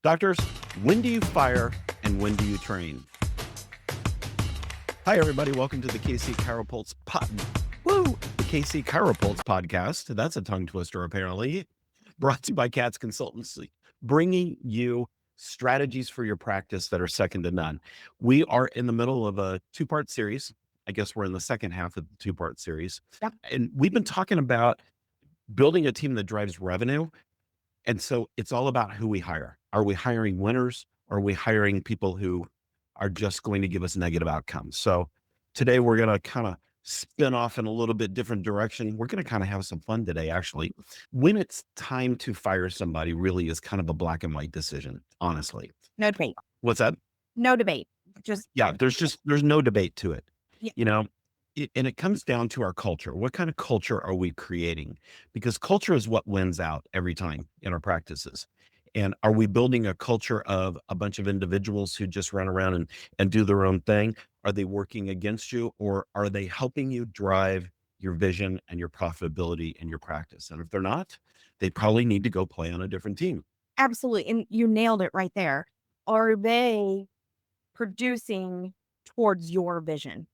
Doctors, when do you fire and when do you train? Hi, everybody. Welcome to the KC CHIROpulse The KC CHIROpulse Podcast. That's a tongue twister, apparently. Brought to you by Katz Consultancy, bringing you strategies for your practice that are second to none. We are in the middle of a two-part series. I guess we're in the second half of the two-part series. Yep. And we've been talking about building a team that drives revenue. And so it's all about who we hire. Are we hiring winners, or are we hiring people who are just going to give us negative outcomes? So today we're going to kind of spin off in a little bit different direction. We're going to kind of have some fun today, actually. When it's time to fire somebody really is kind of a black and white decision, honestly. No debate. What's that? No debate. There's no debate to it. Yeah. You know, and it comes down to our culture. What kind of culture are we creating? Because culture is what wins out every time in our practices. And are we building a culture of a bunch of individuals who just run around and do their own thing? Are they working against you, or are they helping you drive your vision and your profitability in your practice? And if they're not, they probably need to go play on a different team. Absolutely. And you nailed it right there. Are they producing towards your vision?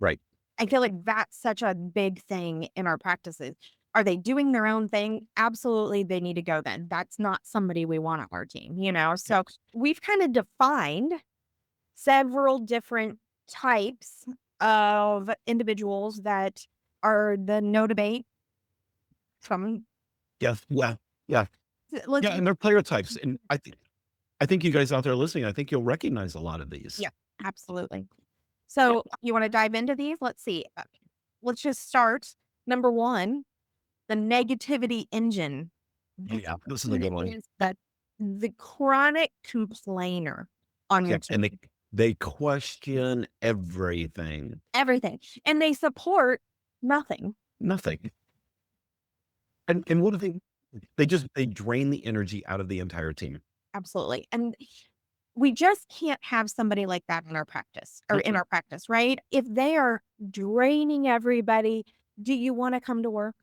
Right. I feel like that's such a big thing in our practices. Are they doing their own thing? Absolutely, they need to go then. That's not somebody we want on our team, you know? So we've kind of defined several different types of individuals that are the no debate from. Yeah. Well, yeah. Let's, And they're player types. And I think you guys out there listening, I think you'll recognize a lot of these. Yeah, absolutely. So you want to dive into these? Let's see. Let's just start. Number one, the negativity engine. Yeah, this is a good one. Is the chronic complainer on your team. And they question everything. Everything. And they support nothing. Nothing. And what do they drain the energy out of the entire team. Absolutely. And we just can't have somebody like that in our practice or in our practice, right? If they are draining everybody, do you want to come to work?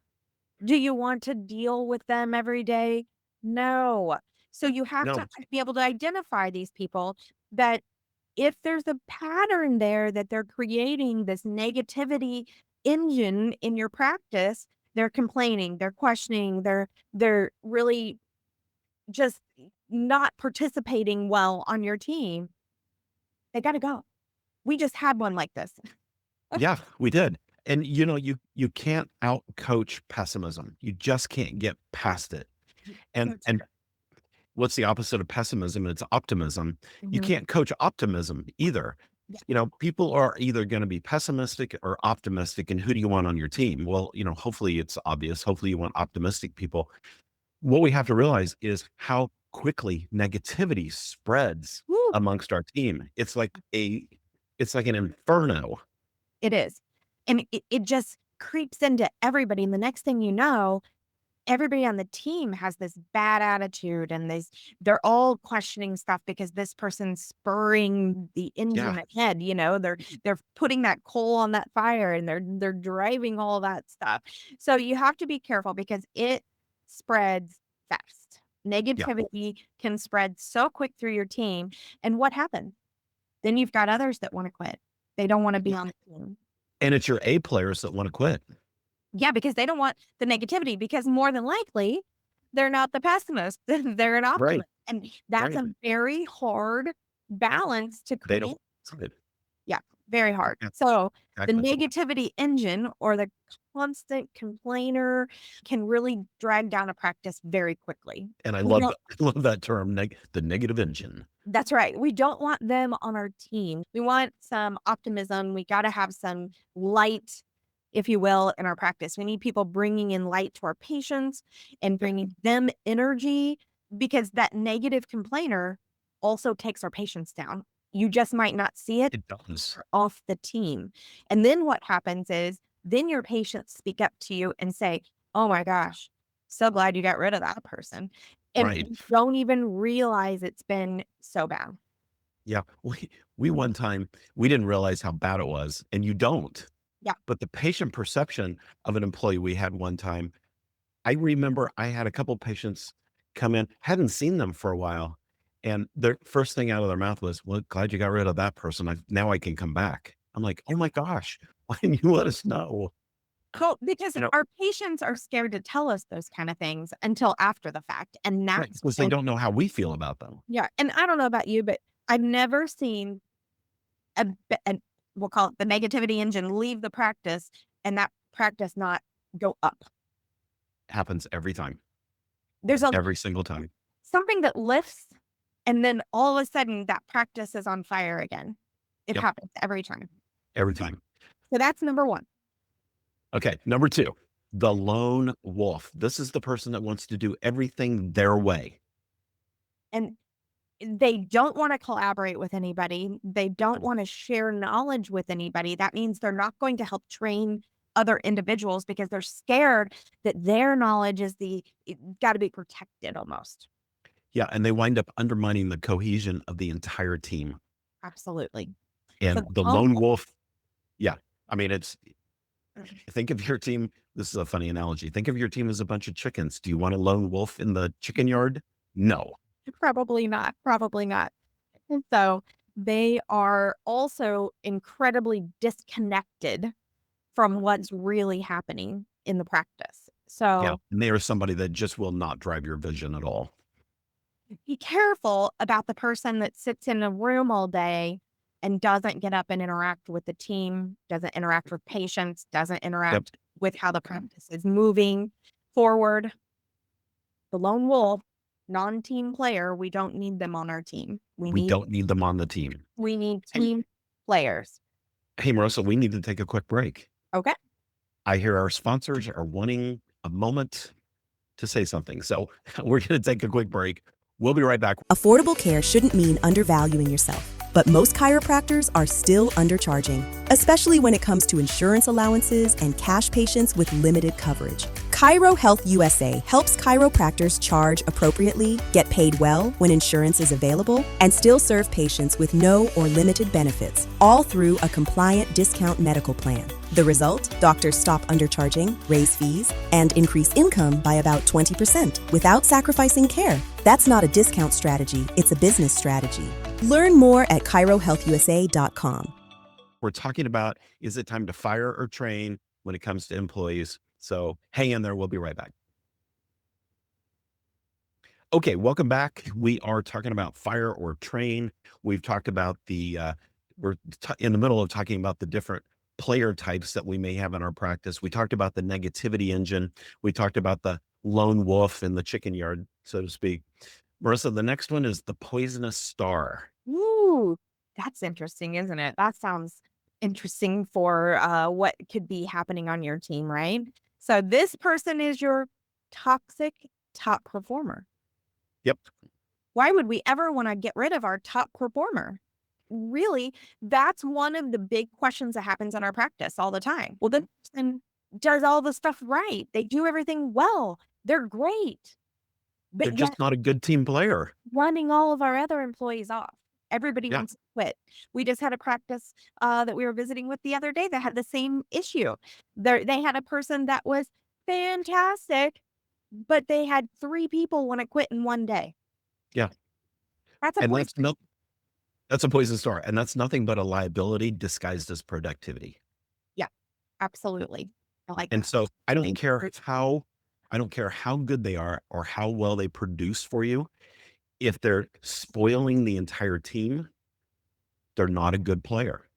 Do you want to deal with them every day? No. So you have to be able to identify these people that if there's a pattern there that they're creating this negativity engine in your practice, they're complaining, they're questioning, they're really just not participating well on your team, they got to go. We just had one like this. Yeah, we did. And you know, you can't out coach pessimism. You just can't get past it. And what's the opposite of pessimism? It's optimism. You can't coach optimism either. Yeah. You know, people are either going to be pessimistic or optimistic. And who do you want on your team? Well, you know, hopefully it's obvious. Hopefully you want optimistic people. What we have to realize is how quickly negativity spreads amongst our team. It's like an inferno. It is. And it just creeps into everybody. And the next thing you know, everybody on the team has this bad attitude and they're all questioning stuff because this person's spurring the engine ahead. You know, they're putting that coal on that fire and they're driving all that stuff. So you have to be careful because it spreads fast. Negativity can spread so quick through your team. And what happens? Then you've got others that want to quit. They don't want to be on the team. And it's your A players that want to quit. Yeah, because they don't want the negativity, because more than likely they're not the pessimist. They're an optimist. Right. And that's a very hard balance to create. They don't. Yeah, very hard. Yeah, so exactly. The negativity engine or the constant complainer can really drag down a practice very quickly. And I love that term, the negative engine. That's right. We don't want them on our team. We want some optimism. We got to have some light, if you will, in our practice. We need people bringing in light to our patients and bringing them energy, because that negative complainer also takes our patients down. You just might not see it. It does. Off the team. And then what happens is then your patients speak up to you and say, oh my gosh, so glad you got rid of that person. And you don't even realize it's been so bad. Yeah. We one time, we didn't realize how bad it was, and you don't. Yeah. But the patient perception of an employee we had one time, I remember I had a couple patients come in, hadn't seen them for a while. And the first thing out of their mouth was, well, glad you got rid of that person. Now I can come back. I'm like, oh my gosh, why didn't you let us know? Well, because You know, our patients are scared to tell us those kind of things until after the fact, and right. that's Because they when don't know how we feel about them. yeah, and I don't know about you, but I've never seen a we'll call it the negativity engine leave the practice and that practice not go up. Happens every time, There's a every single time. something that lifts and then all of a sudden that practice is on fire again. It Yep. happens every time. Every time. So that's number 1. Okay. Number 2, the lone wolf. This is the person that wants to do everything their way. And they don't want to collaborate with anybody. They don't want to share knowledge with anybody. That means they're not going to help train other individuals because they're scared that their knowledge is got to be protected almost. Yeah. And they wind up undermining the cohesion of the entire team. Absolutely. So And the lone wolf, yeah. I mean, think of your team. This is a funny analogy. Think of your team as a bunch of chickens. Do you want a lone wolf in the chicken yard? No. probably not. Probably not. And so they are also incredibly disconnected from what's really happening in the practice. Yeah. So And they are somebody that just will not drive your vision at all. be careful about the person that sits in a room all day and doesn't get up and interact with the team, doesn't interact with patients, doesn't Yep. interact with how the practice is moving forward. The lone wolf, non-team player, we don't need them on our team. We don't need them on the team. We need Hey, team players. hey, Marissa, we need to take a quick break. Okay. I hear our sponsors are wanting a moment to say something. So we're going to take a quick break. We'll be right back. Affordable care shouldn't mean undervaluing yourself, but most chiropractors are still undercharging, especially when it comes to insurance allowances and cash patients with limited coverage. Chiro Health USA helps chiropractors charge appropriately, get paid well when insurance is available, and still serve patients with no or limited benefits, all through a compliant discount medical plan. The result? Doctors stop undercharging, raise fees, and increase income by about 20% without sacrificing care. That's not a discount strategy, it's a business strategy. Learn more at chirohealthusa.com. We're talking about, is it time to fire or train when it comes to employees? So hang in there. We'll be right back. Okay, welcome back. We are talking about fire or train. We've talked about we're in the middle of talking about the different player types that we may have in our practice. We talked about the negativity engine. We talked about the lone wolf in the chicken yard, so to speak. Marissa, the next one is the poisonous star. Ooh, that's interesting, isn't it? That sounds interesting for what could be happening on your team, right? So this person is your toxic top performer. Yep. Why would we ever want to get rid of our top performer? Really, that's one of the big questions that happens in our practice all the time. Well, the person does all the stuff right. They do everything well. They're great. They're But yet just not a good team player. running all of our other employees off. Everybody Yeah. wants to quit. We just had a practice that we were visiting with the other day that had the same issue. They had a person that was fantastic, but they had 3 people want to quit in one day. Yeah. That's a And poison. that's a poison star. And that's nothing but a liability disguised as productivity. Yeah, absolutely. I like And that. so I don't care how good they are or how well they produce for you. If they're spoiling the entire team, they're not a good player.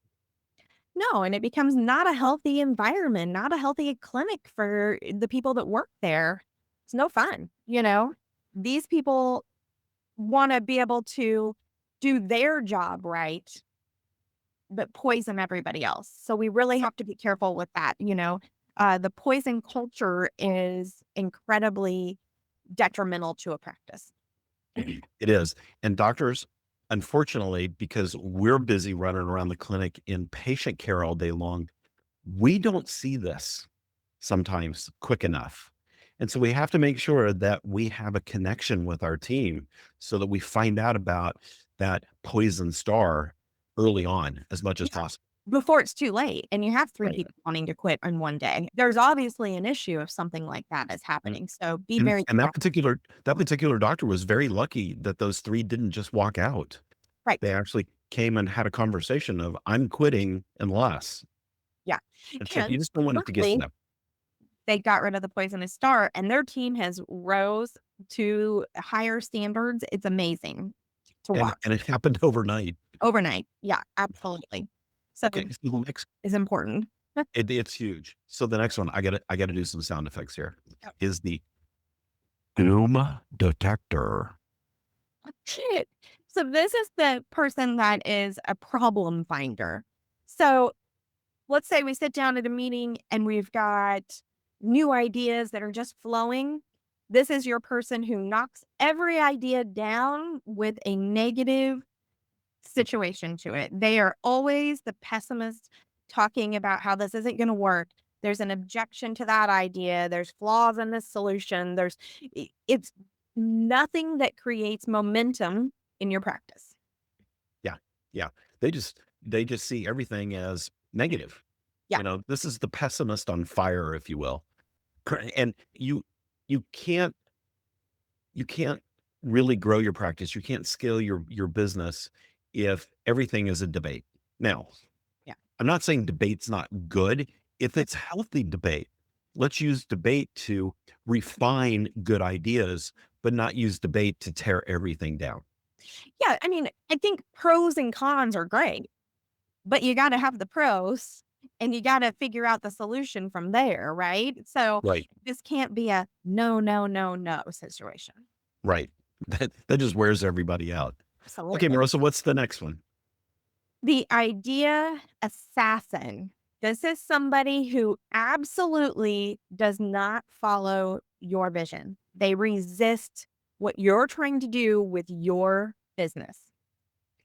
No, and it becomes not a healthy environment, not a healthy clinic for the people that work there. It's no fun, you know? These people wanna be able to do their job right, but poison everybody else. So we really have to be careful with that, you know? The poison culture is incredibly detrimental to a practice. It is. And doctors, unfortunately, because we're busy running around the clinic in patient care all day long, we don't see this sometimes quick enough. And so we have to make sure that we have a connection with our team so that we find out about that poison star early on as much as possible. before it's too late and you have three Right. people wanting to quit in one day. There's obviously an issue if something like that is And happening. So be and very and careful. that particular doctor was very lucky that those 3 didn't just walk out. Right. They actually came and had a conversation of, "I'm quitting unless." Yeah. And so you And just don't want it to get to luckily, that. they got rid of the poisonous star and their team has rose to higher standards. It's amazing to watch And it happened overnight. overnight. Yeah, absolutely. So Okay, so the next is important. it's huge. So the next one, I gotta do some sound effects here, Yep. is the doom detector. Shit. So this is the person that is a problem finder. So let's say we sit down at a meeting and we've got new ideas that are just flowing. This is your person who knocks every idea down with a negative situation to it. They are always the pessimist talking about how this isn't going to work. There's an objection to that idea. There's flaws in this solution. It's nothing that creates momentum in your practice. Yeah, yeah. They just see everything as negative. Yeah. You know, this is the pessimist on fire, if you will. And you can't you can't really grow your practice. You can't scale your business if everything is a debate. Now, Yeah. I'm not saying debate's not good. If it's healthy debate, let's use debate to refine good ideas, but not use debate to tear everything down. Yeah. I mean, I think pros and cons are great, but you got to have the pros and you got to figure out the solution from there. Right. So Right. this can't be a no, no, no, no situation. Right. That just wears everybody out. Okay, Absolutely. Marissa, what's the next one? The idea assassin. This is somebody who absolutely does not follow your vision. They resist what you're trying to do with your business.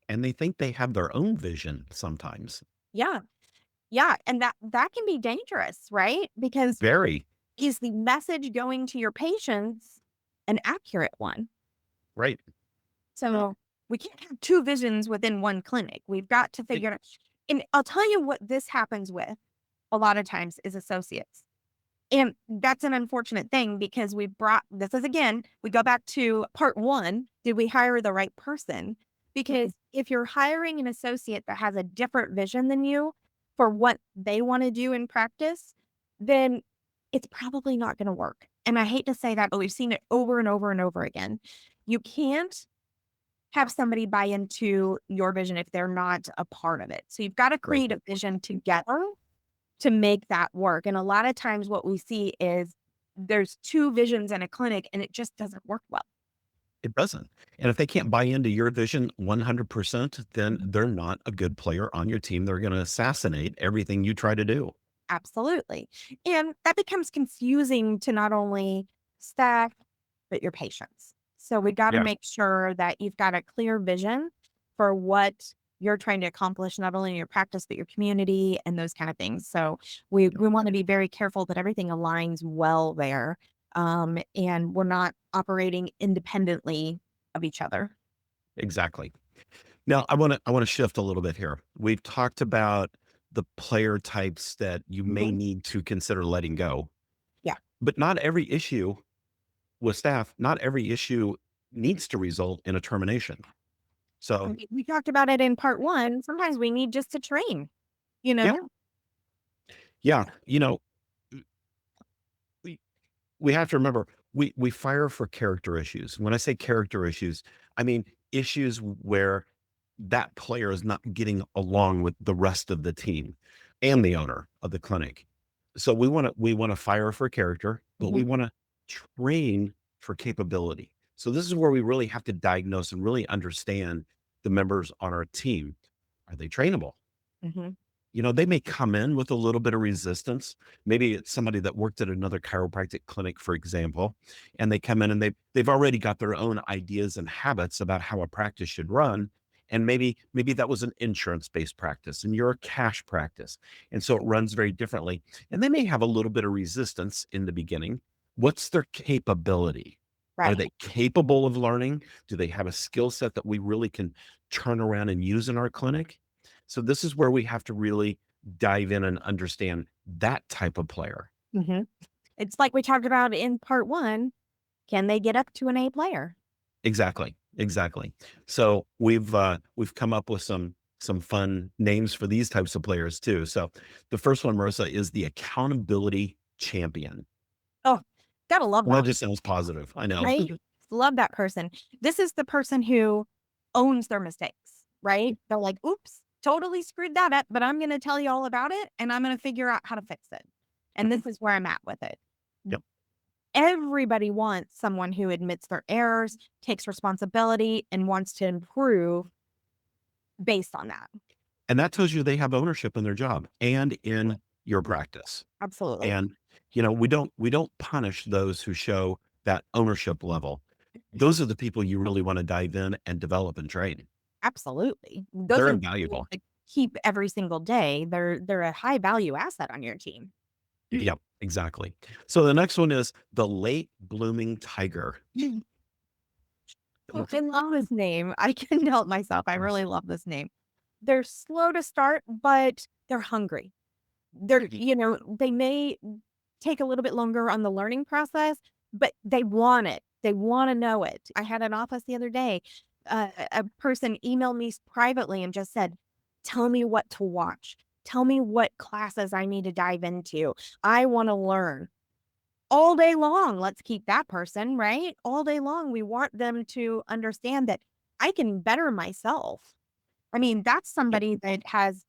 And they think they have their own vision sometimes. Yeah. Yeah. And that can be dangerous, right? Because Very. is the message going to your patients an accurate one? Right. So we can't have two visions within one clinic. We've got to figure it out. And I'll tell you what this happens with a lot of times is associates. And that's an unfortunate thing because we brought this is again, we go back to part one. Did we hire the right person? Because if you're hiring an associate that has a different vision than you for what they want to do in practice, then it's probably not going to work. And I hate to say that, but we've seen it over and over and over again. You can't have somebody buy into your vision if they're not a part of it. So you've got to Right. create a vision together to make that work. And a lot of times what we see is there's two visions in a clinic and it just doesn't work well. It doesn't. And if they can't buy into your vision 100%, then they're not a good player on your team. They're going to assassinate everything you try to do. Absolutely. And that becomes confusing to not only staff, but your patients. So we got to Yeah. make sure that you've got a clear vision for what you're trying to accomplish, not only in your practice, but your community and those kind of things. So we want to be very careful that everything aligns well there. And we're not operating independently of each other. Exactly. Now, I want to shift a little bit here. We've talked about the player types that you may need to consider letting go. Yeah. But not every issue with staff, not every issue needs to result in a termination. So, We talked about it in part one. Sometimes we need just to train, you know? yeah, you know, we we have to remember we fire for character issues. When I say character issues, I mean issues where that player is not getting along with the rest of the team and the owner of the clinic. So we want to fire for character, but we want to train for capability. So this is where we really have to diagnose and really understand the members on our team. Are they trainable? Mm-hmm. You know, they may come in with a little bit of resistance. Maybe it's somebody that worked at another chiropractic clinic, for example, and they come in and they've already got their own ideas and habits about how a practice should run. And maybe that was an insurance-based practice and you're a cash practice. And so it runs very differently. And they may have a little bit of resistance in the beginning. What's their capability? Are Right. they capable of learning? Do they have a skill set that we really can turn around and use in our clinic? So this is where we have to really dive in and understand that type of player. Mhm. It's like we talked about in part 1. Can they get up to an A player? Exactly. Exactly. So we've come up with some fun names for these types of players too. So the first one, Marissa, is the accountability champion. Oh, gotta love Well, that that, just sounds positive. I know. right? Love that person. This is the person who owns their mistakes, right? They're like, oops, totally screwed that up, but I'm going to tell you all about it and I'm going to figure out how to fix it. And this is where I'm at with it. Yep. Everybody wants someone who admits their errors, takes responsibility, and wants to improve based on that. And that tells you they have ownership in their job and in your practice. Absolutely. And we don't punish those who show that ownership level. Those are the people you really want to dive in and develop and train. Absolutely. Those They're are invaluable. to keep every single day. They're a high value asset on your team. Yep, exactly. So the next one is the late blooming tiger. I love this name. I couldn't help myself. I really love this name. They're slow to start, but they're hungry. They may take a little bit longer on the learning process, but they want it. They want to know it. I had an office the other day. A person emailed me privately and just said, tell me what to watch. Tell me what classes I need to dive into. I want to learn. All day long, let's keep that person, right? All day long, we want them to understand that I can better myself. I mean, that's somebody that has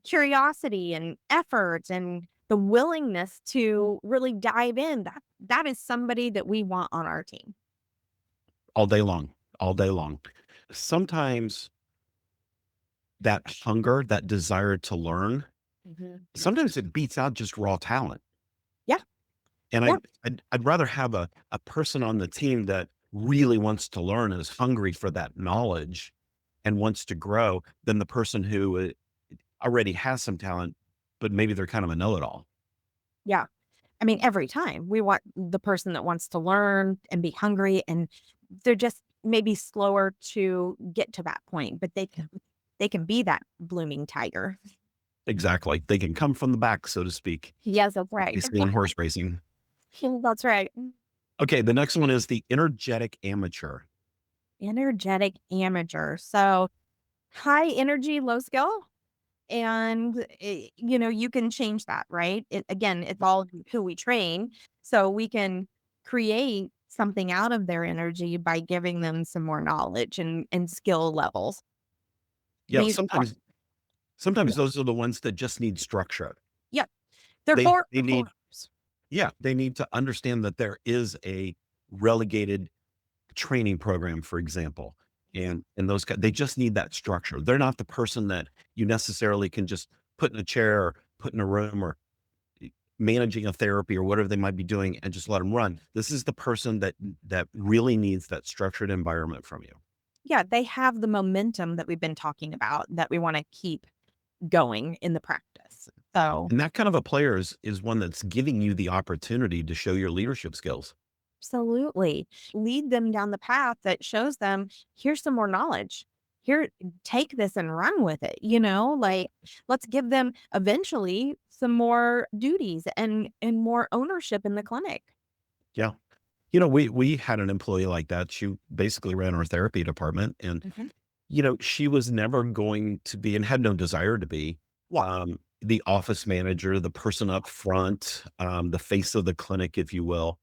curiosity and effort and the willingness to really dive in. That is somebody that we want on our team. All day long, all day long. Sometimes that hunger, that desire to learn, sometimes it beats out just raw talent. Yeah. And Yeah. I'd rather have a person on the team that really wants to learn and is hungry for that knowledge and wants to grow than the person who already has some talent, but maybe they're kind of a know-it-all. Yeah. I mean, every time we want the person that wants to learn and be hungry, and they're just maybe slower to get to that point, but they can be that blooming tiger. Exactly. They can come from the back, so to speak. Yes, that's right. You see in horse racing. That's right. Okay, the next one is the energetic amateur. Energetic amateur. So high energy, low skill. And, you can change that, right? Again, it's all who we train. So we can create something out of their energy by giving them some more knowledge and skill levels. Yeah, These are, sometimes those are the ones that just need structure. yep, they're They for they need performers. they need to understand that there is a relegated training program, for example. And those guys, they just need that structure. They're not the person that you necessarily can just put in a chair or put in a room or managing a therapy or whatever they might be doing and just let them run. This is the person that really needs that structured environment from you. Yeah, they have the momentum that we've been talking about that we want to keep going in the practice. So And that kind of a player is one that's giving you the opportunity to show your leadership skills. absolutely. Lead them down the path that shows them, here's some more knowledge. Here, take this and run with it. Like let's give them eventually some more duties and more ownership in the clinic. Yeah. We had an employee like that. She basically ran our therapy department and, Mhm. she was never going to be and had no desire to be the office manager, the person up front, the face of the clinic, if you will.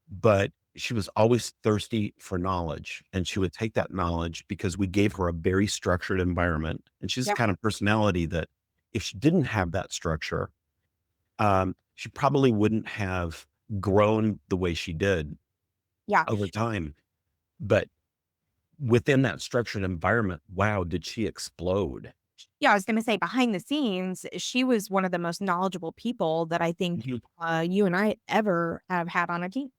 But she was always thirsty for knowledge and she would take that knowledge because we gave her a very structured environment. And she's the Yeah. kind of personality that if she didn't have that structure, she probably wouldn't have grown the way she did Yeah. over time. But within that structured environment, wow, did she explode? Yeah. I was going to say behind the scenes, she was one of the most knowledgeable people that I think Mhm. you and I ever have had on a team.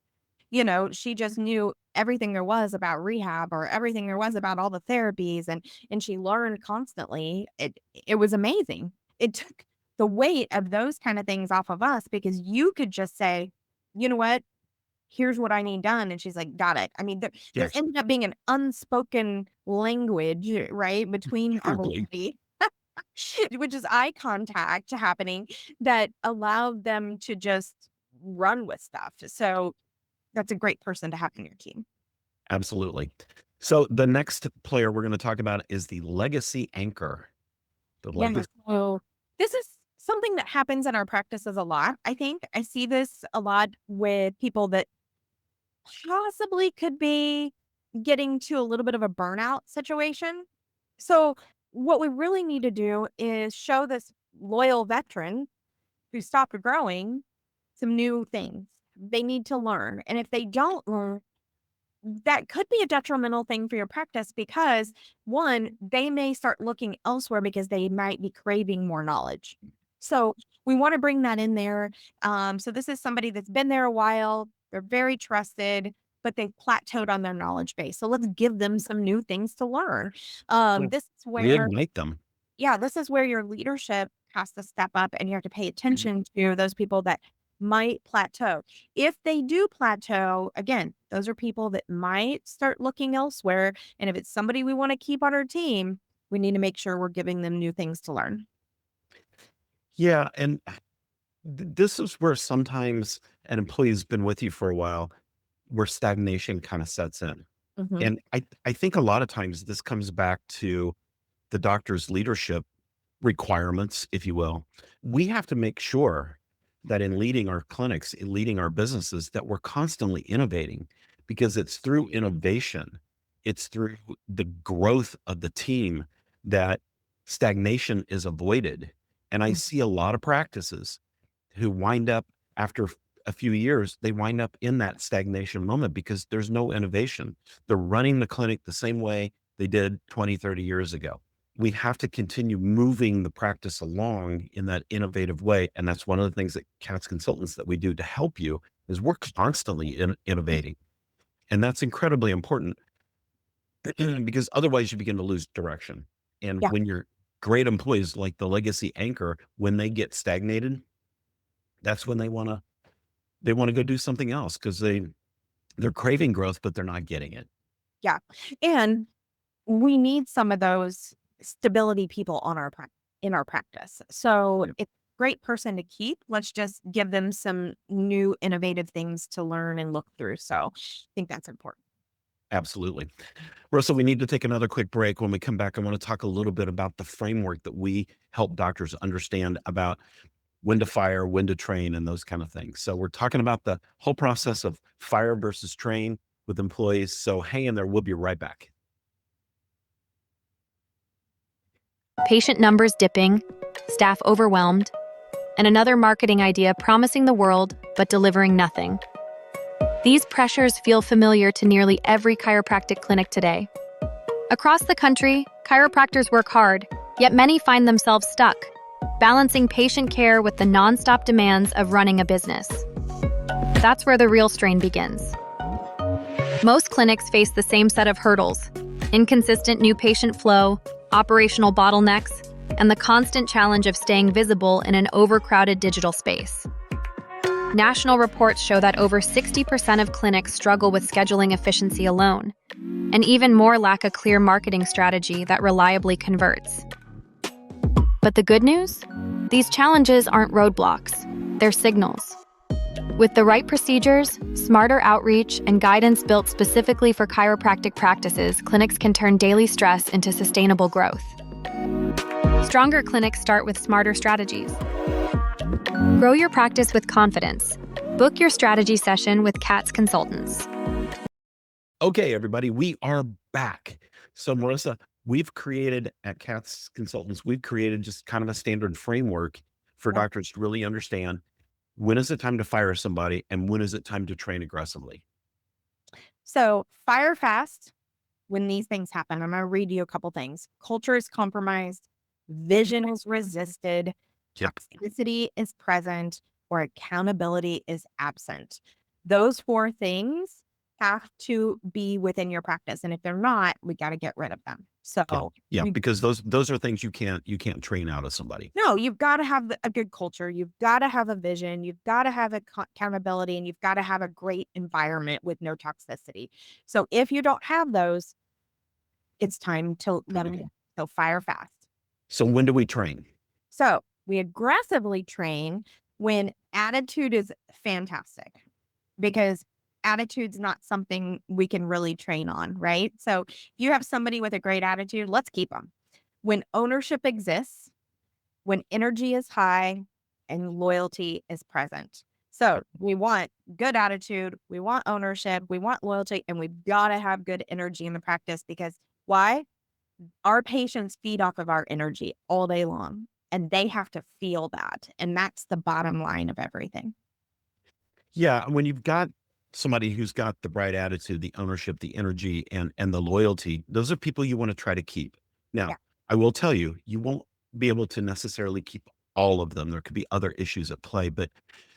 She just knew everything there was about rehab or everything there was about all the therapies and she learned constantly. It was amazing. It took the weight of those kind of things off of us because you could just say, you know what, here's what I need done. And she's like, got it. I mean, there Yes. ended up being an unspoken language, right, between Truly. everybody. which is eye contact happening that allowed them to just run with stuff. So that's a great person to have in your team. Absolutely. So the next player we're going to talk about is the legacy anchor. The Yeah. legacy. So this is something that happens in our practices a lot. I think I see this a lot with people that possibly could be getting to a little bit of a burnout situation. So what we really need to do is show this loyal veteran who stopped growing some new things they need to learn. And if they don't learn, that could be a detrimental thing for your practice because one, they may start looking elsewhere because they might be craving more knowledge. So we want to bring that in there. So this is somebody that's been there a while. They're very trusted, but they've plateaued on their knowledge base. So let's give them some new things to learn. This is where Reignite them. this is where your leadership has to step up and you have to pay attention to those people that might plateau. If they do plateau, again, those are people that might start looking elsewhere. And if it's somebody we want to keep on our team, we need to make sure we're giving them new things to learn. Yeah. And this is where sometimes an employee's been with you for a while, where stagnation kind of sets in. Mhm. And I think a lot of times this comes back to the doctor's leadership requirements, if you will. We have to make sure that in leading our clinics, in leading our businesses, that we're constantly innovating, because it's through innovation, it's through the growth of the team that stagnation is avoided. And I Mm. see a lot of practices who wind up after a few years, they wind up in that stagnation moment because there's no innovation. They're running the clinic the same way they did 20, 30 years ago. We have to continue moving the practice along in that innovative way. And that's one of the things that CATS consultants that we do to help you is we're constantly innovating. And that's incredibly important because otherwise you begin to lose direction. And Yeah. when you're great employees like the legacy anchor, when they get stagnated, that's when they want to go do something else because they're craving growth, but they're not getting it. Yeah. And we need some of those stability people on in our practice. So Yep. it's a great person to keep. Let's just give them some new innovative things to learn and look through. So I think that's important. Absolutely. Russell, we need to take another quick break. When we come back, I want to talk a little bit about the framework that we help doctors understand about when to fire, when to train, and those kind of things. So we're talking about the whole process of fire versus train with employees. So hang in there. We'll be right back. Patient numbers dipping, staff overwhelmed, and another marketing idea promising the world but delivering nothing. These pressures feel familiar to nearly every chiropractic clinic today. Across the country, chiropractors work hard, yet many find themselves stuck, balancing patient care with the nonstop demands of running a business. That's where the real strain begins. Most clinics face the same set of hurdles: inconsistent new patient flow, operational bottlenecks, and the constant challenge of staying visible in an overcrowded digital space. National reports show that over 60% of clinics struggle with scheduling efficiency alone, and even more lack a clear marketing strategy that reliably converts. But the good news? These challenges aren't roadblocks, they're signals. With the right procedures, smarter outreach, and guidance built specifically for chiropractic practices, clinics can turn daily stress into sustainable growth. Stronger clinics start with smarter strategies. Grow your practice with confidence. Book your strategy session with CATS consultants. Okay, everybody, we are back. So Marisa, we've created at CATS Consultants, we've created just kind of a standard framework for Yeah. doctors to really understand when is it time to fire somebody and when is it time to train aggressively. So fire fast when these things happen. I'm going to read you a couple things. Culture is compromised, vision is resisted, Yep. toxicity is present, or accountability is absent. Those four things have to be within your practice. And if they're not, we got to get rid of them. So Yeah, we- because those are things you can't train out of somebody. no, you've got to have a good culture. You've got to have a vision. You've got to have accountability, and you've got to have a great environment with no toxicity. So if you don't have those, it's time to let them go. So fire fast. So when do we train? So we aggressively train when attitude is fantastic, because attitude's not something we can really train on, right? So if you have somebody with a great attitude, let's keep them. When ownership exists, when energy is high, and loyalty is present. So we want good attitude, we want ownership, we want loyalty, and we've got to have good energy in the practice, because why? Our patients feed off of our energy all day long, and they have to feel that. And that's the bottom line of everything. Yeah, when you've got somebody who's got the right attitude, the ownership, the energy, and the loyalty, those are people you want to try to keep. Now, Yeah. I will tell you, you won't be able to necessarily keep all of them. There could be other issues at play, but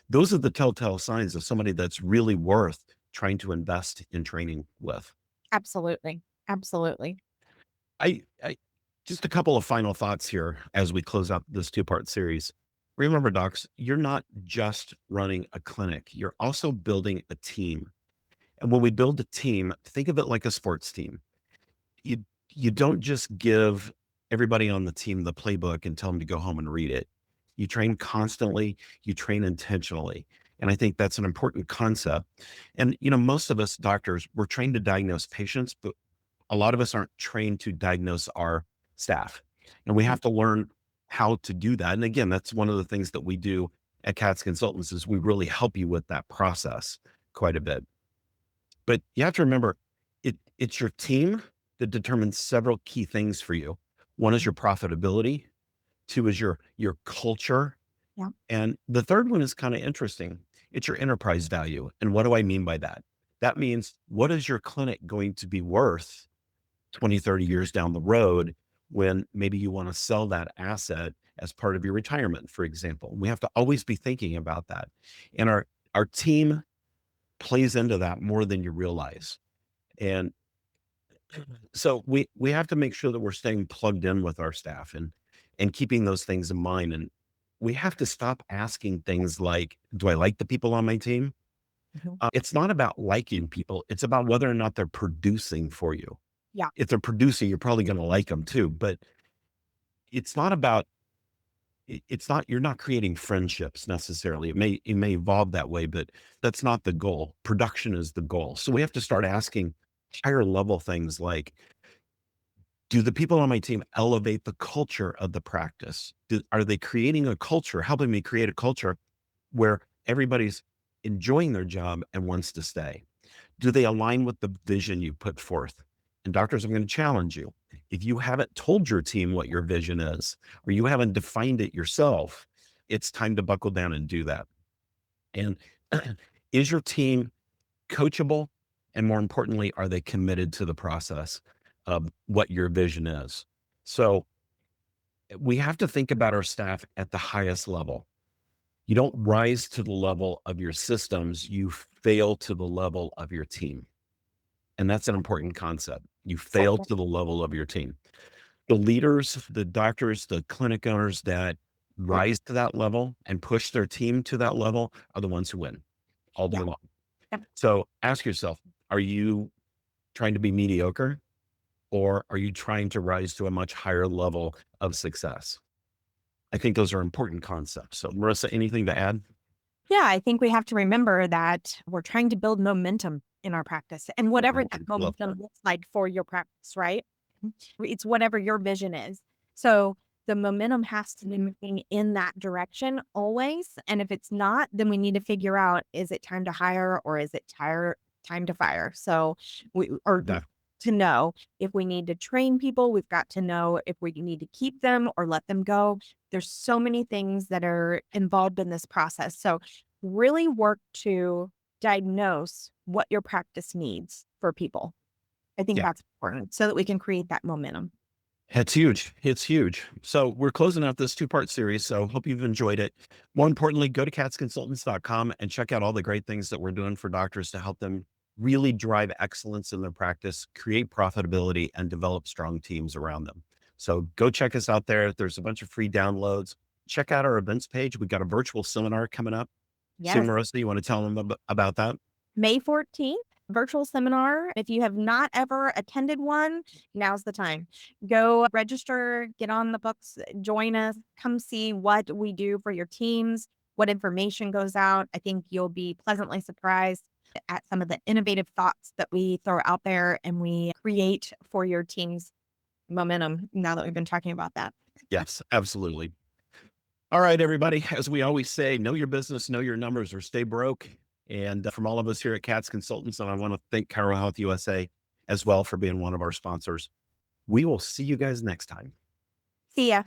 those are the telltale signs of somebody that's really worth trying to invest in training with. Absolutely. Absolutely. I just a couple of final thoughts here as we close out this two-part series. Remember, docs, you're not just running a clinic, you're also building a team. And when we build a team, think of it like a sports team. You you don't just give everybody on the team the playbook and tell them to go home and read it. You train constantly, you train intentionally. And I think that's an important concept. And most of us doctors, we're trained to diagnose patients, but a lot of us aren't trained to diagnose our staff. And we have to learn how to do that. And again, that's one of the things that we do at CATS Consultants is we really help you with that process quite a bit. But you have to remember, it's your team that determines several key things for you. One is your profitability. Two is your culture. Yeah. And the third one is kind of interesting. It's your enterprise value. And what do I mean by that? That means, what is your clinic going to be worth 20, 30 years down the road when maybe you want to sell that asset as part of your retirement, for example? We have to always be thinking about that. And our team plays into that more than you realize. And so we have to make sure that we're staying plugged in with our staff and keeping those things in mind. And we have to stop asking things like, do I like the people on my team? Mhm. It's not about liking people. It's about whether or not they're producing for you. Yeah. If they're producing, you're probably going to like them too, but it's not about, it's not, you're not creating friendships necessarily. It may evolve that way, but that's not the goal. Production is the goal. So we have to start asking higher level things like, do the people on my team elevate the culture of the practice? Are they creating a culture, helping me create a culture where everybody's enjoying their job and wants to stay? Do they align with the vision you put forth? And doctors, I'm going to challenge you. If you haven't told your team what your vision is, or you haven't defined it yourself, it's time to buckle down and do that. And is your team coachable? And more importantly, are they committed to the process of what your vision is? So we have to think about our staff at the highest level. You don't rise to the level of your systems, you fail to the level of your team. And that's an important concept. You fail to the level of your team. The leaders, the doctors, the clinic owners that rise to that level and push their team to that level are the ones who win all day Yeah. long. Yep. So ask yourself, are you trying to be mediocre, or are you trying to rise to a much higher level of success? I think those are important concepts. So Marissa, anything to add? Yeah, I think we have to remember that we're trying to build momentum in our practice, and whatever that Love momentum that. looks like for your practice, right? It's whatever your vision is. So the momentum has to be moving in that direction always. And if it's not, then we need to figure out, is it time to hire or is it time to fire? So That- to know if we need to train people, we've got to know if we need to keep them or let them go. There's so many things that are involved in this process. So really work to diagnose what your practice needs for people. I think Yeah. that's important so that we can create that momentum. It's huge. It's huge. So we're closing out this two-part series. So hope you've enjoyed it. More importantly, go to catsconsultants.com and check out all the great things that we're doing for doctors to help them really drive excellence in their practice, create profitability, and develop strong teams around them. So go check us out there. There's a bunch of free downloads. Check out our events page. We've got a virtual seminar coming up. Yes. Soon, Marissa, you want to tell them about that? May 14th virtual seminar. If you have not ever attended one, now's the time. Go register, get on the books, join us, come see what we do for your teams, what information goes out. I think you'll be pleasantly surprised at some of the innovative thoughts that we throw out there and we create for your team's momentum now that we've been talking about that. Yes, absolutely. All right, everybody. As we always say, know your business, know your numbers, or stay broke. And from all of us here at CATS Consultants, and I want to thank Chiro Health USA as well for being one of our sponsors. We will see you guys next time. See ya.